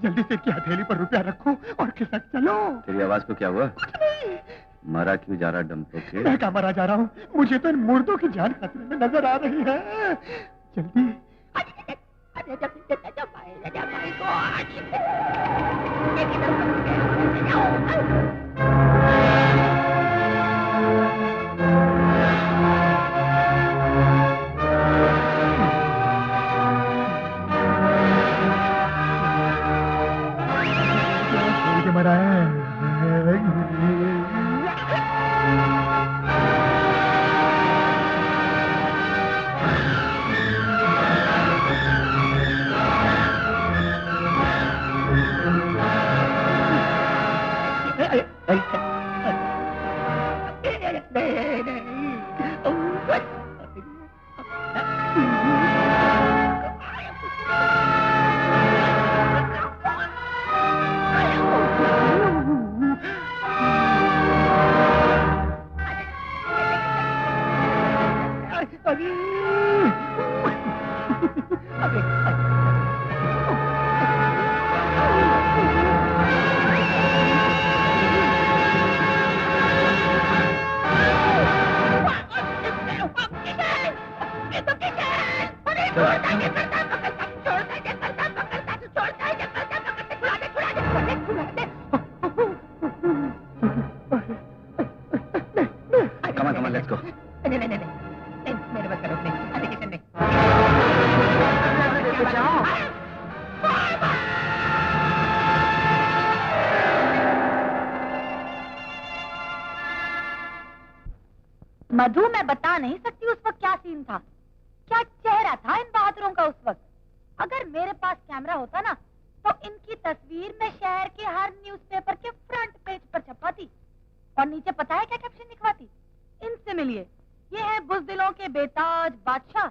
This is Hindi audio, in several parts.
जल्दी से इसकी हथेली पर रुपया रखो और खिसक चलो। तेरी आवाज को क्या हुआ? कुछ नहीं। मरा क्यों जा रहा डम्पो के? मैं कहाँ मरा जा रहा हूँ? मुझे तो इन मुर्दों की जान खतरे में नजर आ रही है। जल्दी। मरा है। मधु, मैं बता नहीं सकती उस वक्त क्या सीन था, क्या चेहरा था इन बहादुरों का उस वक्त। अगर मेरे पास कैमरा होता ना तो इनकी तस्वीर मैं शहर के हर न्यूज़पेपर के फ्रंट पेज पर छपाती और नीचे पता है क्या कैप्शन लिखवाती? इनसे मिलिए, ये है बुज़दिलों के बेताज बादशाह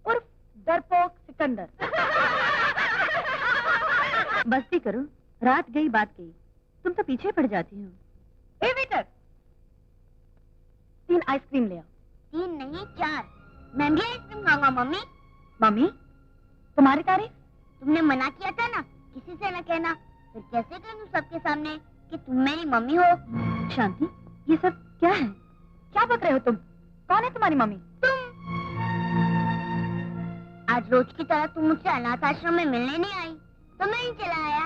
उर्फ डरपोक सिकंदर। बस्ती करो, रात गई बात गई, तुम तो पीछे पड़ जाती हो। ए वेटर, 3 आइसक्रीम ले आओ। 3 नहीं 4। मैं भी आइसक्रीम खाऊंगा मम्मी। मम्मी, तुम्हारी तारीफ? तुमने मना किया था ना किसी से न कहना, फिर कैसे कहूँ सबके सामने कि तुम मेरी मम्मी हो? शांति, ये सब क्या है? क्या बक रहे हो तुम? कौन है तुम्हारी मम्मी? तुम। आज रोज की तरह तुम मुझसे अनाथ आश्रम में मिलने नहीं आई तो मैं ही चला आया।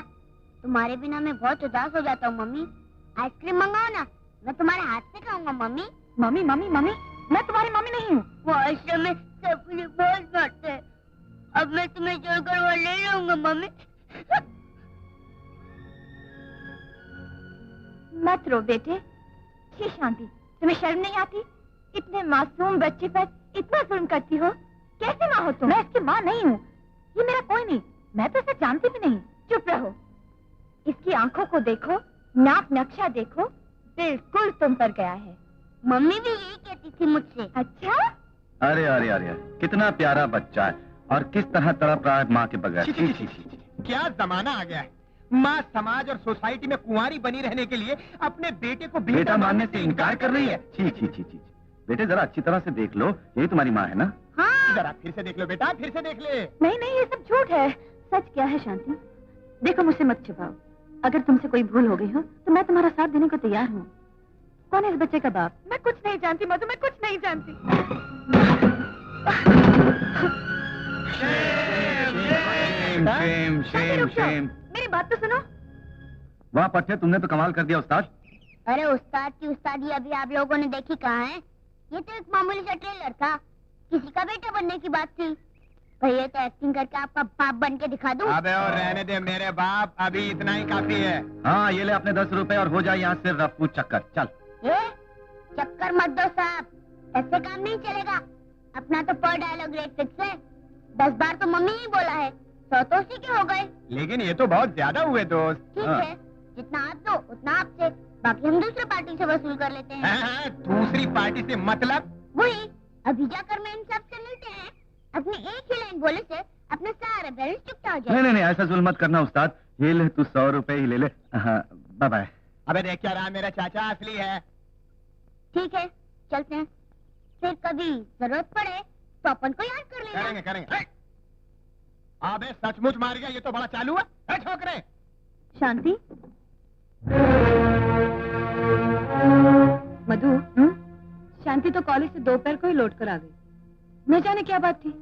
तुम्हारे बिना मैं बहुत उदास हो जाता हूँ मम्मी। आइसक्रीम मंगाओ ना, मैं तुम्हारे हाथ से खाऊंगा मम्मी। मम्मी मम्मी मम्मी, मैं तुम्हारी मम्मी नहीं हूँ। वो आश्रम में सब मुझे बहुत मारते हैं। अब मैं तुम्हें छोड़कर वहाँ ले जाऊंगा मम्मी। मत रो बेटे। छी शांति, तुम्हें शर्म नहीं आती? इतने मासूम बच्चे पर इतना जुल्म करती हो। कैसे माँ हो तुम? मैं इसकी माँ नहीं हूँ, ये मेरा कोई नहीं, मैं तो इसे जानती भी नहीं। चुप रहो। इसकी आंखों को देखो, नाक नक्शा देखो, बिल्कुल तुम पर गया है। मम्मी भी यही कहती थी मुझसे। अच्छा? अरे अरे अरे, कितना प्यारा बच्चा है और किस तरह तड़प रहा है माँ के बगैर। क्या जमाना आ गया है। माँ समाज और सोसाइटी में कुंवारी बनी रहने के लिए अपने बेटे को बेटा मानने से इनकार कर रही है। छी छी छी छी। बेटे जरा अच्छी तरह से देख लो, यही तुम्हारी माँ है ना? हाँ। जरा फिर से देख लो बेटा, फिर से देख ले। नहीं नहीं, ये सब झूठ है। सच क्या है शांति? देखो, मुझसे मत छुपाओ। अगर तुमसे कोई भूल हो गई हो तो मैं तुम्हारा साथ देने को तैयार हूँ। कौन है इस बच्चे का बाप? मैं कुछ नहीं जानती मधु, मैं कुछ नहीं जानती। Shem Shem Shem. मेरी बात तो सुनो। वाह पट्टे, तुमने तो कमाल कर दिया उस्ताद। अरे उस्ताद की उस्तादी अभी आप लोगों ने देखी कहाँ है? ये तो एक मामूली सा ट्रेलर था, किसी का बेटा बनने की बात थी। भैया तो एक्टिंग करके आपका बाप बन के दिखा दूं? अबे और रहने दे मेरे बाप, अभी इतना ही काफी है। हाँ, ये ले अपने 10 रुपए और हो जाए यहाँ से रफू चक्कर। चल। ये चक्कर मत दो साहब, ऐसे काम नहीं चलेगा। अपना तो पर डायलॉग रेट फिक्स है। 10 बार तो मम्मी ही बोला है, 100 तो उसी के हो गए। लेकिन ये तो बहुत ज्यादा हुए दोस्त। ठीक है, जितना आप दो उतना आपसे, बाकी हम दूसरी पार्टी से वसूल कर लेते हैं। हाँ, दूसरी पार्टी से मतलब? वही, अभी जाकर मैं इन सबसे मिलते हैं। अपनी एक ही लाइन बोले से अपने सारे बैलेंस चुकता हो जाए। नहीं नहीं, ऐसा जुल्म मत करना उस्ताद। ये ले, तू 100 रुपए ही ले ले। हाँ, बाय बाय। अबे देख क्या रहा, मेरा चाचा असली है। ठीक है, चलते हैं। फिर कभी जरूरत पड़े तो अपन को याद कर लेना। करेंगे करेंगे। अबे सचमुच मार गया, ये तो बड़ा चालू है। छोकरे शांति, मधु, शांति तो कॉलेज से दोपहर को ही लौट कर आ गई। न जाने क्या बात थी,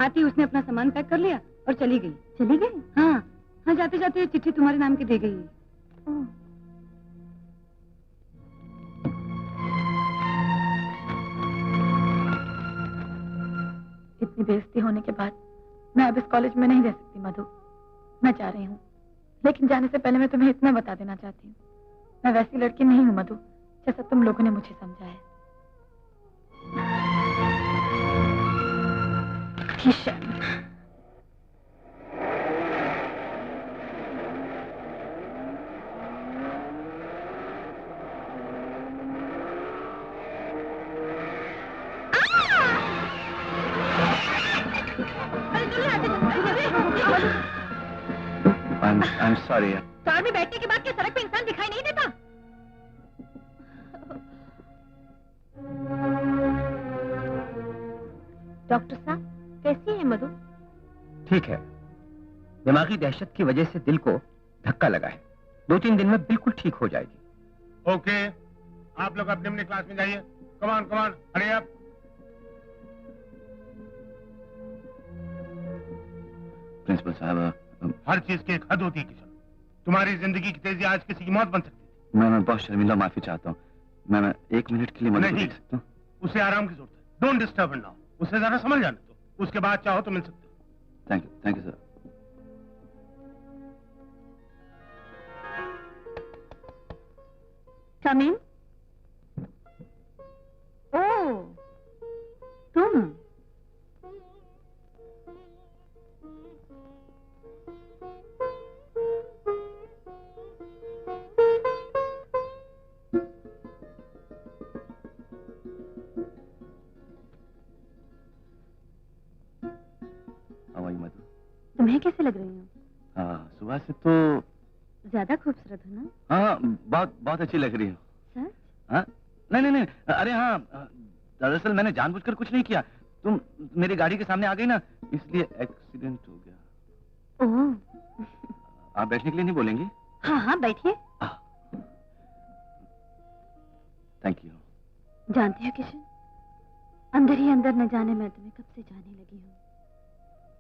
आती उसने अपना सामान पैक कर लिया और चली गई। चली गई? हाँ हाँ, जाते जाते चिट्ठी तुम्हारे नाम की दे गई है। इतनी बेइज्जती होने के बाद मैं अब इस कॉलेज में नहीं रह सकती मधु। मैं जा रही हूँ, लेकिन जाने से पहले मैं तुम्हें इतना बता देना चाहती हूँ, मैं वैसी लड़की नहीं हूँ मधु जैसा तुम लोगों ने मुझे समझा है। Kishan, I'm sorry. कार में बैठने के बाद क्या सड़क पे इंसान दिखाई नहीं देता? डॉक्टर साहब, कैसी है मधु? ठीक है, दिमागी दहशत की वजह से दिल को धक्का लगा है। 2-3 दिन में बिल्कुल ठीक हो जाएगी। ओके, आप लोग अपने अपने क्लास में जाइए। कमान कमान, हरी अप। प्रिंसिपल साहब, हर चीज की एक हद होती है किशन। तुम्हारी जिंदगी की तेजी आज किसी की मौत बन सकती है। मैं बहुत शर्मिंदा, माफी चाहता हूँ। मैं 1 मिनट के लिए मदद नहीं, देख सकता हूँ? उसे आराम की जरूरत है। Don't disturb now. उसे जरा समझ जाने दो, उसके बाद चाहो तो मिल सकते हो। Thank you sir. Come in. ओह, तुम? मधु, तुम्हें कैसे लग रही हूँ? हाँ, सुबह से तो ज्यादा खूबसूरत हो ना? हाँ, बहुत अच्छी लग रही हो। सच? हाँ, नहीं, अरे हाँ, दरअसल मैंने जानबूझकर कुछ नहीं किया। तुम मेरी गाड़ी के सामने आ गई ना, इसलिए एक्सीडेंट हो गया। ओह। आप बैठने के लिए नहीं बोलेंगी? हाँ हाँ, बैठिए। Thank you. जानते हो किशन, अंदर ही अंदर न जाने मैं तुम्हें कब से जाने लगी हूँ,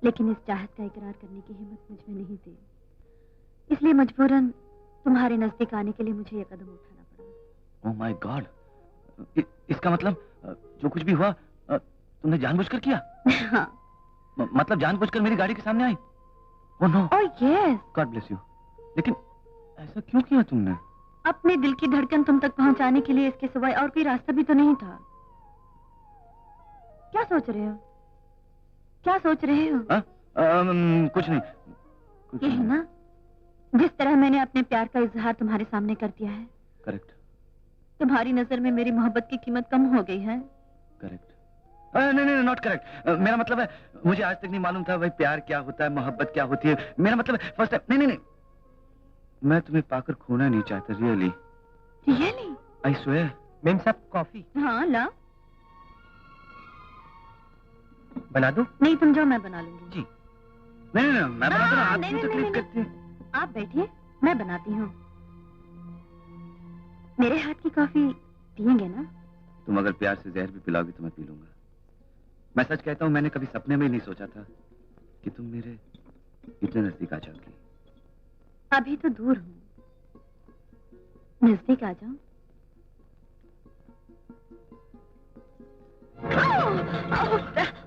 लेकिन इस चाहत का इकरार करने की हिम्मत मुझ में नहीं थी, इसलिए मजबूरन तुम्हारे नजदीक आने के लिए मुझे यह कदम उठाना पड़ा। ओह माय गॉड, इसका मतलब जो कुछ भी हुआ तुमने जानबूझकर किया? हाँ। मतलब जानबूझकर मेरी गाड़ी के सामने आई? Oh no. Oh yes. God bless you. लेकिन ऐसा क्यों किया तुमने? अपने दिल की धड़कन तुम तक पहुंचाने के लिए इसके सिवाय और कोई रास्ता भी तो नहीं था। क्या सोच रहे हो? क्या सोच रहे हो? कुछ नहीं। ये है ना, जिस तरह मैंने अपने प्यार का इजहार तुम्हारे सामने कर दिया है। करेक्ट। तुम्हारी नजर में मेरी मोहब्बत की कीमत कम हो गई है। करेक्ट। नहीं, नॉट करेक्ट। मेरा मतलब है, मुझे आज तक नहीं मालूम था भाई प्यार क्या होता है, मोहब्बत क्या होती है। मेरा मतलब है फर्स्ट टाइम। नहीं, मैं तुम्हें पाकर खोना नहीं चाहता। Really really? I swear. Ma'am साहब, कॉफी हाँ ला। बना दो? नहीं, तुम जाओ, मैं बना लूंगी। जी। नहीं, मैं बना दूंगा। आप नहीं, क्यों नहीं, तकलीफ करते हैं? आप बैठिए, मैं बनाती हूँ। मेरे हाथ की कॉफी पिएंगे ना? तुम अगर प्यार से जहर भी पिलाओगी तो मैं पी लूंगा। मैं सच कहता हूँ, मैंने कभी सपने में ही नहीं सोचा था कि तुम मेरे इतने नजदीक आ जाओगी। अभी तो दूर हूँ, नजदीक आ जाओ।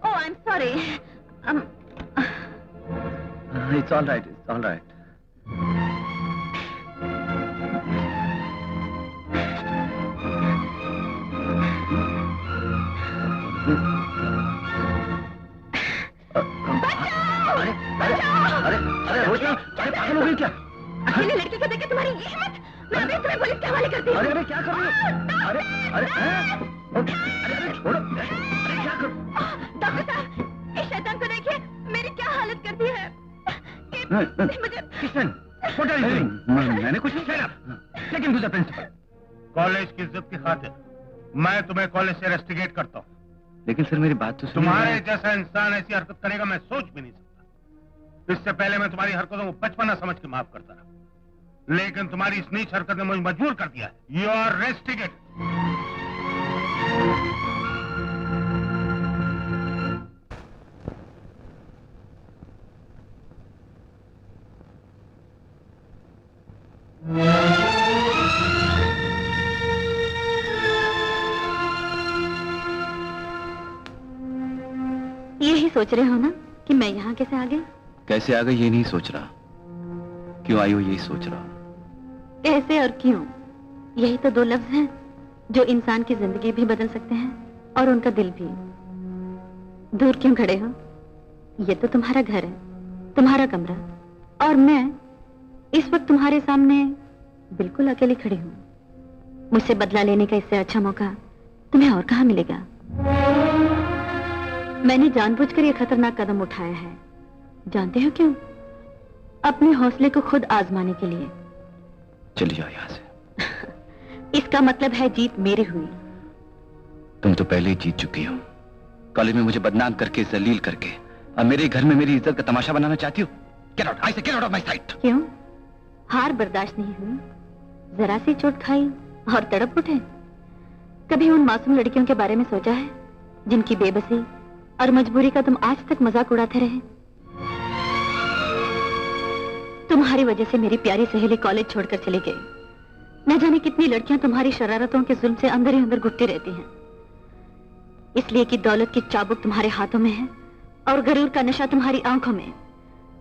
Oh, I'm sorry. It's all right. It's all right. अरे रोशना, अरे पागल हो गई क्या? अकेली लड़की को देख के तुम्हारी ये हिम्मत? मैं अभी तुम्हें पुलिस के हवाले करती हूँ। अरे क्या कर रही हो? अरे छोड़ो। अरे क्या कर? डॉक्टर साहब, इस शैतान को देखिए, मेरी क्या हालत कर दी है। मुझे किशन, मैंने कुछ नहीं किया। लेकिन तुझे प्रिंसिपल, कॉलेज की इज्जत की खातिर मैं तुम्हें कॉलेज से रेस्टिगेट करता हूँ। लेकिन सर मेरी बात तो सुनिए। तुम्हारे जैसा इंसान ऐसी हरकत करेगा मैं सोच भी नहीं सकता। इससे पहले मैं तुम्हारी हरकतों को बचपना समझ के माफ करता रहा, लेकिन तुम्हारी इस नीच हरकत ने मुझे मजबूर कर दिया है। You are rusticate. यही सोच रहे हो ना कि मैं यहाँ कैसे आ गई? कैसे आ गई ये नहीं सोच रहा, क्यों आई हो यही सोच रहा हूं। कैसे और क्यों, यही तो दो लफ्ज हैं जो इंसान की जिंदगी भी बदल सकते हैं और उनका दिल भी। दूर क्यों खड़े हो? ये तो तुम्हारा घर है, तुम्हारा कमरा, और मैं इस वक्त तुम्हारे सामने बिल्कुल अकेली खड़ी हूँ। मुझसे बदला लेने का इससे अच्छा मौका तुम्हें और कहाँ मिलेगा? मैंने जानबूझकर ये खतरनाक कदम उठाया है, जानते हो क्यों? अपने हौसले को खुद आजमाने के लिए। चली जाओ यहाँ से। इसका मतलब है जीत मेरी हुई। तुम तो पहले ही जीत चुकी हो। कॉलेज में मुझे बदनाम करके, जलील करके, अब मेरे घर में मेरी इज्जत का तमाशा बनाना चाहती हो? गेट आउट, आई से get out of my site. क्यों? हार बर्दाश्त नहीं हुई? जरा सी चोट खाई और तड़प उठे? कभी उन मासूम लड़कियों के बारे में सोचा है जिनकी बेबसी और मजबूरी का तुम आज तक मजाक उड़ाते रहे? तुम्हारी वजह से मेरी प्यारी सहेली कॉलेज छोड़कर चली गई। न जाने कितनी लड़कियां तुम्हारी शरारतों के जुल्म से अंदर ही अंदर घुटती रहती हैं, इसलिए कि दौलत की चाबुक तुम्हारे हाथों में है और गरूर का नशा तुम्हारी आंखों में।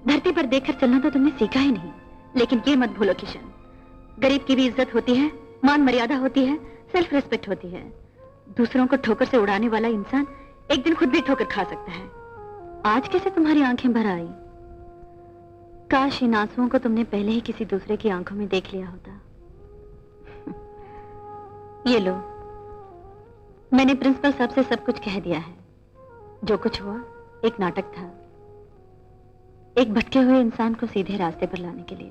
धरती पर देखकर चलना तो तुमने सीखा ही नहीं, लेकिन ये मत भूलो किशन, गरीब की भी इज्जत होती है, मान मर्यादा होती है, सेल्फ रिस्पेक्ट होती है। दूसरों को ठोकर से उड़ाने वाला इंसान एक दिन खुद भी ठोकर खा सकता है। आज कैसे तुम्हारी आंखें भर आई? काश इन आंसुओं को तुमने पहले ही किसी दूसरे की आंखों में देख लिया होता। ये लो, मैंने प्रिंसिपल साहब से सब कुछ कह दिया है। जो कुछ हुआ एक नाटक था, एक भटके हुए इंसान को सीधे रास्ते पर लाने के लिए।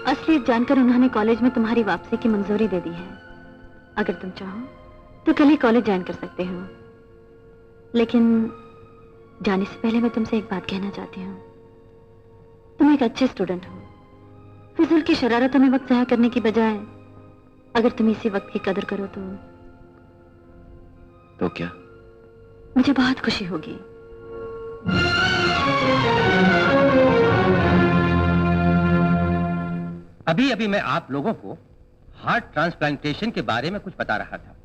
असलियत जानकर उन्होंने कॉलेज में तुम्हारी वापसी की मंजूरी दे दी है। अगर तुम चाहो तो कल ही कॉलेज ज्वाइन कर सकते हो, लेकिन जाने से पहले मैं तुमसे एक बात कहना चाहती हूँ। तुम एक अच्छे स्टूडेंट हो। फिजूल की शरारतों में वक्त जाया करने की बजाय अगर तुम इसी वक्त की कदर करो तो क्या? मुझे बहुत खुशी होगी। अभी अभी मैं आप लोगों को हार्ट ट्रांसप्लांटेशन के बारे में कुछ बता रहा था।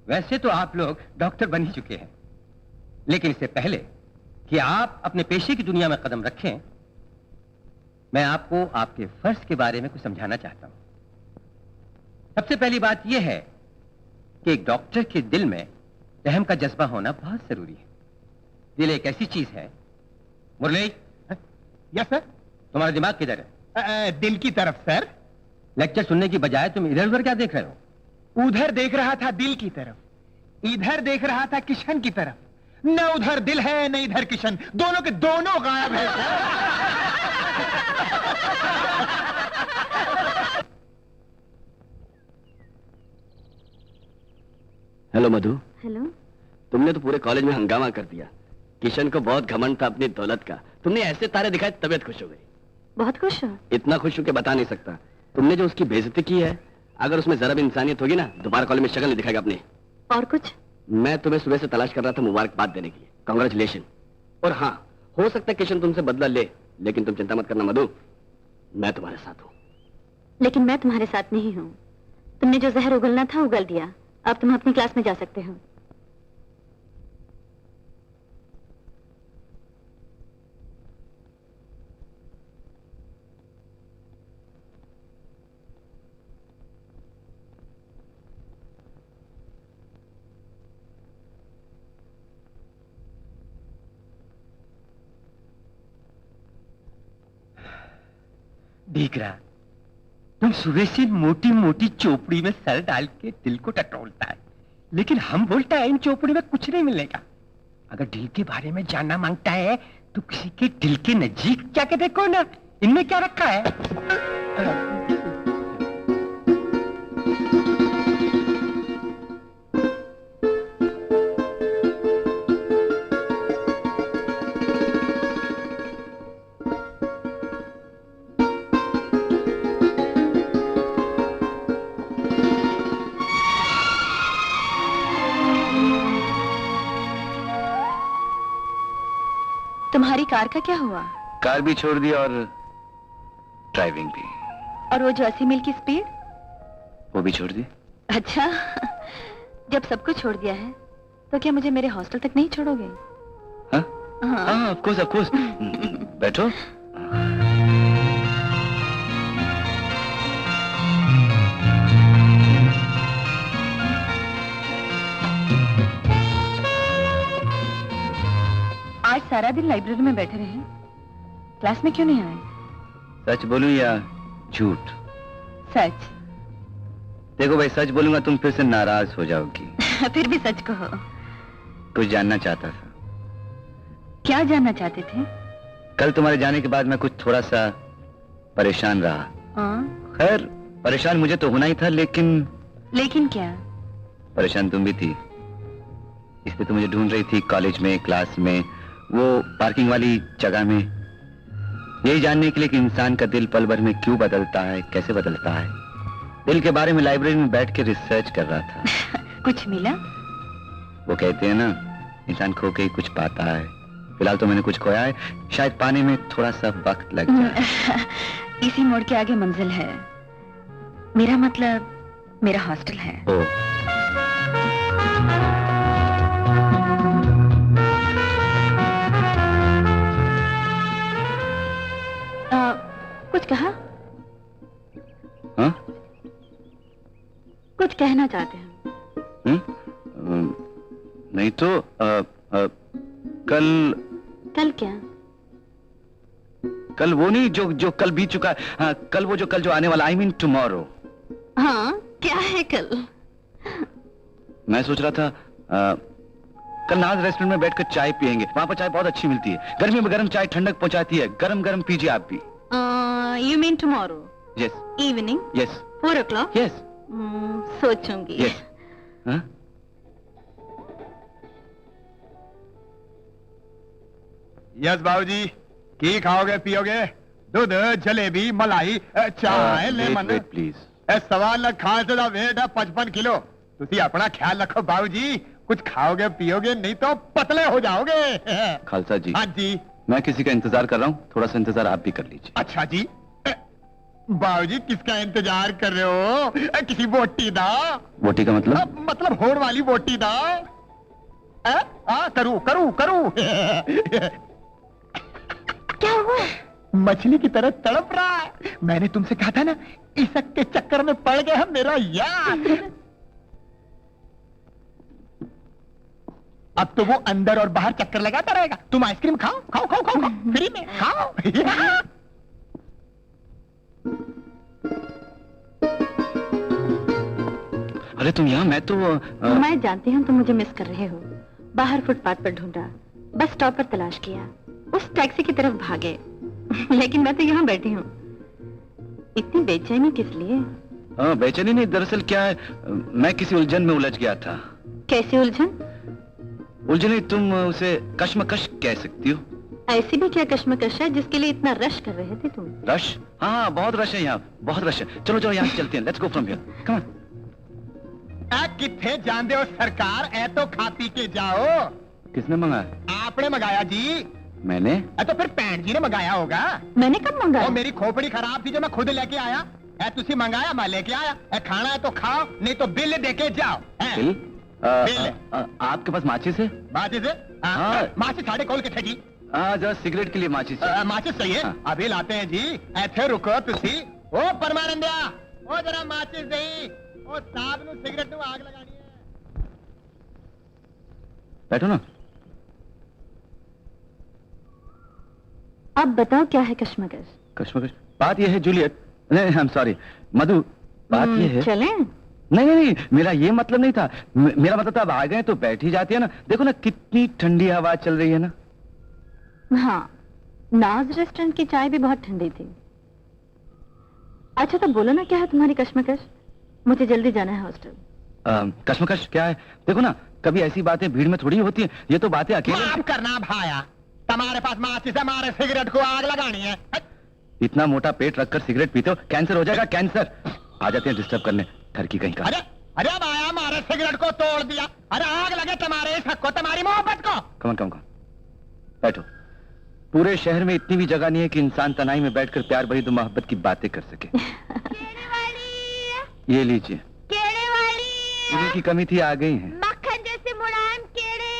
वैसे तो आप लोग डॉक्टर बन ही चुके हैं, लेकिन इससे पहले कि आप अपने पेशे की दुनिया में कदम रखें, मैं आपको आपके फर्ज के बारे में कुछ समझाना चाहता हूं। सबसे पहली बात यह है कि एक डॉक्टर के दिल में रहम का जज्बा होना बहुत जरूरी है। दिल एक ऐसी चीज है। मुरली, यस सर। तुम्हारा दिमाग किधर है? दिल की तरफ सर। लेक्चर सुनने की बजाय तुम इधर उधर क्या देख रहे हो? उधर देख रहा था दिल की तरफ, इधर देख रहा था किशन की तरफ। न उधर दिल है न इधर किशन, दोनों के दोनों गायब है। हेलो मधु। हेलो। तुमने तो पूरे कॉलेज में हंगामा कर दिया। किशन को बहुत घमंड था अपनी दौलत का। तुमने ऐसे तारे दिखाए, तबीयत खुश हो गई। बहुत खुश हो? इतना खुश हूं कि बता नहीं सकता। तुमने जो उसकी बेइज्जती की है, अगर उसमें जरा भी इंसानियत होगी ना, दोबारा कॉलेज में शक्ल नहीं दिखाएगा अपनी। और कुछ? मैं तुम्हें सुबह से तलाश कर रहा था मुबारकबाद देने के लिए। कांग्रेचुलेशन। और हाँ, हो सकता है किशन तुमसे बदला ले, लेकिन तुम चिंता मत करना मधु, मैं तुम्हारे साथ हूँ। लेकिन मैं तुम्हारे साथ नहीं हूँ। तुमने जो जहर उगलना था उगल दिया। अब तुम अपनी क्लास में जा सकते हो। दीकरा, तुम सुबह से मोटी मोटी चोपड़ी में सर डाल के दिल को टटोलता है, लेकिन हम बोलता है इन चोपड़ी में कुछ नहीं मिलेगा। अगर दिल के बारे में जानना मांगता है तो किसी के दिल के नजदीक जाके देखो ना, इनमें क्या रखा है। तुम्हारी कार का क्या हुआ? कार भी छोड़ दी और ड्राइविंग भी। और वो जो 80 मील की स्पीड? वो भी छोड़ दी। अच्छा, जब सब कुछ छोड़ दिया है तो क्या मुझे मेरे हॉस्टल तक नहीं छोड़ोगे? हाँ हाँ। हाँ, ऑफ कोर्स। बैठो। आज सारा दिन लाइब्रेरी में बैठे रहे, क्लास में क्यों नहीं आए? सच बोलूं या झूठ? सच। देखो भाई, सच बोलूंगा तुम फिर से नाराज हो जाओगी। फिर भी सच कहो। कुछ जानना चाहता था। क्या जानना चाहते थे? कल तुम्हारे जाने के बाद मैं कुछ थोड़ा सा परेशान रहा। हाँ? खैर, परेशान मुझे तो होना ही था, लेकिन क्या? परेशान तुम भी थी। इसलिए तो मुझे ढूंढ रही थी कॉलेज में, क्लास में, वो पार्किंग वाली जगह में, यही जानने के लिए कि इंसान का दिल पल भर में क्यों बदलता है, कैसे बदलता है। दिल के बारे में लाइब्रेरी में बैठ के रिसर्च कर रहा था। कुछ मिला? वो कहते हैं ना, इंसान खो के ही कुछ पाता है। फिलहाल तो मैंने कुछ खोया है, शायद पाने में थोड़ा सा वक्त लग जाए। इसी मोड़ के आगे मंजिल है। मेरा मतलब मेरा हॉस्टल है। ओ। कुछ कहा? हाँ? कुछ कहना चाहते हैं? नहीं तो कल क्या? कल वो नहीं जो कल बीत चुका है। हाँ, कल जो आने वाला, आई मीन टुमारो। हाँ, क्या है कल? मैं सोच रहा था कल नाज रेस्टोरेंट में बैठकर चाय पियेंगे। वहां पर चाय बहुत अच्छी मिलती है। गर्मी में गर्म चाय ठंडक पहुंचाती है। गरम गरम पीजिए आप भी। You mean tomorrow? Yes. Evening? Yes. 4 o'clock? Yes. सोचूंगी। यस। हाँ? यस बाबूजी, की खाओगे पियोगे? दूध, जलेबी, मलाई, चाय, लेमन। प्लीज। सवाल खान से वेट है 55 किलो। तुसी अपना ख्याल रखो बाबूजी, कुछ खाओगे पियोगे नहीं तो पतले हो जाओगे। खालसा जी। हाँ जी। मैं किसी का इंतजार कर रहा हूँ, थोड़ा सा इंतजार आप भी कर लीजिए। अच्छा जी। बाबूजी किसका इंतजार कर रहे हो? किसी बोटी दा? बोटी का मतलब? मतलब होड़ वाली बोटी दा। करूं। क्या हुआ? मछली की तरह तड़प रहा है। मैंने तुमसे कहा था ना, इसक के चक्कर में पड़ गए हम मेरा यार। अब तो वो अंदर और बाहर चक्कर लगाता रहेगा। तुम आइसक्रीम खाओ फ्री में खाओ। अरे तुम यहाँ, मैं तो मैं जानती हूँ तुम मुझे मिस कर रहे हो। बाहर फुटपाथ पर ढूंढा, बस स्टॉप पर तलाश किया, उस टैक्सी की तरफ भागे। लेकिन मैं तो यहाँ बैठी हूँ। इतनी बेचैनी किस लिए? बेचैनी नहीं, दरअसल क्या है, मैं किसी उलझन में उलझ गया था। कैसी उलझन? उलझन नहीं, तुम उसे कश्मकश कह सकती हो। ऐसी भी क्या कश्मकश है जिसके लिए इतना रश कर रहे थे तुम? रश? हाँ, बहुत रश है यहाँ, बहुत रश है। चलो यहाँ से चलते हैं। Let's go from here. Come on. किथे जान दे हो सरकार? ए तो खा पी के जाओ। किसने मंगाया? आपने मंगाया जी। मैंने? तो फिर पैंट जी ने मंगाया होगा। मैंने कब मंगाया? वो मेरी खोपड़ी खराब थी जो मैं खुद लेके आया। तुसी मंगाया, मैं लेके आया। खाना है तो खाओ, नहीं तो बिल दे के जाओ। बिल? आपके पास माचिस है? माचिस है? माचिस साढ़े कौल के थे जी। जरा सिगरेट के लिए माचिस। माचिस चाहिए? हाँ। अभी लाते हैं जी। ऐसे रुको तुसी। ओ परमानंदिया, ओ जरा माचिस दही। ओ साहब नु सिगरेट नु आग लगानी है। बैठो ना। अब बताओ क्या है कश्मकश? कश्मकश बात यह है जूलियट, नहीं आई एम सॉरी मधु, बात यह है। चलें? नहीं, मेरा ये मतलब नहीं था। मेरा मतलब था अब आ गए तो बैठ ही जाती है ना। देखो ना कितनी ठंडी हवा चल रही है ना। हाँ, नाज रेस्टोरेंट की चाय भी बहुत ठंडी थी। अच्छा तो बोलो ना, क्या है तुम्हारी कश्मकश? मुझे जल्दी जाना है हॉस्टल। कश्मकश क्या है? देखो ना, कभी ऐसी बातें भीड़ में थोड़ी होती है। ये तो बातें अकेले। माफ करना भाया, तुम्हारे पास माचिस है, हमारे सिगरेट को आग लगानी है। इतना मोटा पेट रखकर सिगरेट पीते हो, कैंसर हो जाएगा कैंसर। आ जाते हैं डिस्टर्ब करने, ठरकी कहीं का। अरे भाया, हमारे सिगरेट को तोड़ दिया। अरे आग लगे तुम्हारे इस हक को, तुम्हारी मोहब्बत को। कम बैठो। पूरे शहर में इतनी भी जगह नहीं है कि इंसान तन्हाई में बैठकर प्यार भरी तो मोहब्बत की बातें कर सके। केड़े वाली ये लीजिए, केड़े वाली इन्हीं की कमी थी, आ गई हैं। मक्खन जैसे मुलायम केड़े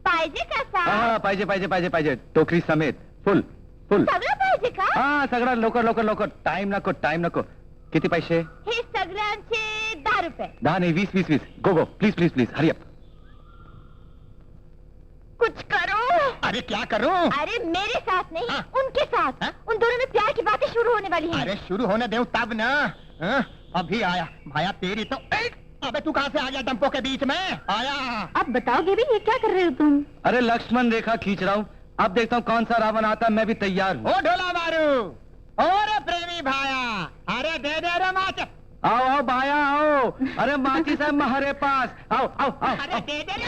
पाहिजे का सा हाँ, पाहिजे पाहिजे पाहिजे पाहिजे, टोकरी समेत फुल फुल। सगळं पाहिजे का हाँ, सगळं लवकर लवकर लवकर, टाइम नको टाइम नको। किती पैसे? हे सगळ्यांचे 10 रुपये 10 नहीं, 20 20 20। Go go, please please please, hurry up. कुछ करो। अरे क्या करूं? अरे मेरे साथ नहीं, हाँ। उनके साथ। हाँ? उन दोनों में प्यार की बातें शुरू होने वाली हैं। अरे शुरू होने दे तब ना। हाँ? अभी आया भाया तेरी तो। अबे तू कहाँ से आ गया डंपों के बीच में? आया। अब बताओगे भी ये क्या कर रहे हो तुम? अरे लक्ष्मण रेखा खींच रहा हूँ, अब देखता हूँ कौन सा रावण आता, मैं भी तैयार हूँ। ओ ढोला मारू, और प्रेमी भाया, अरे दे दे रे माच। आओ आओ भाया आओ, अरे माची साहब हमारे पास, आओ आओ आओ, अरे आओ। दे दे रे।